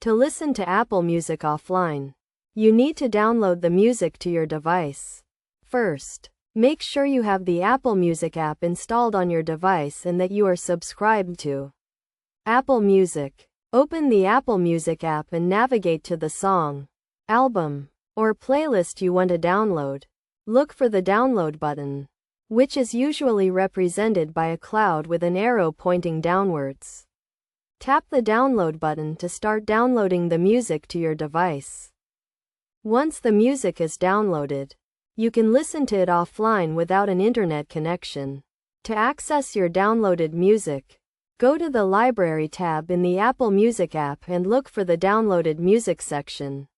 To listen to Apple Music offline, you need to download the music to your device. First, make sure you have the Apple Music app installed on your device and that you are subscribed to Apple Music. Open the Apple Music app and navigate to the song, album, or playlist you want to download. Look for the download button, which is usually represented by a cloud with an arrow pointing downwards. Tap the download button to start downloading the music to your device. Once the music is downloaded, you can listen to it offline without an internet connection. To access your downloaded music, go to the Library tab in the Apple Music app and look for the Downloaded Music section.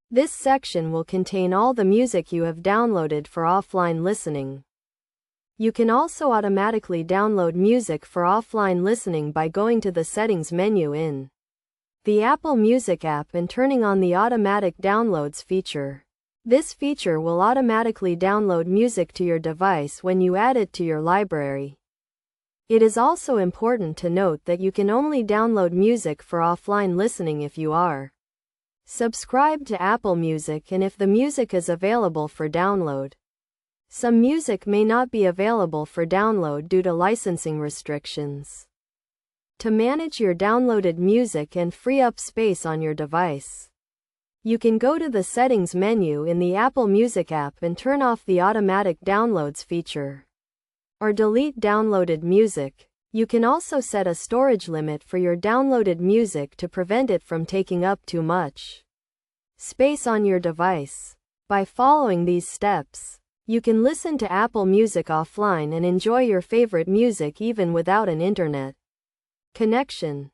This section will contain all the music you have downloaded for offline listening. You can also automatically download music for offline listening by going to the Settings menu in the Apple Music app and turning on the Automatic Downloads feature. This feature will automatically download music to your device when you add it to your library. It is also important to note that you can only download music for offline listening if you are subscribed to Apple Music and if the music is available for download. Some music may not be available for download due to licensing restrictions. To manage your downloaded music and free up space on your device, you can go to the Settings menu in the Apple Music app and turn off the Automatic Downloads feature, or delete downloaded music. You can also set a storage limit for your downloaded music to prevent it from taking up too much space on your device. By following these steps, you can listen to Apple Music offline and enjoy your favorite music even without an internet connection.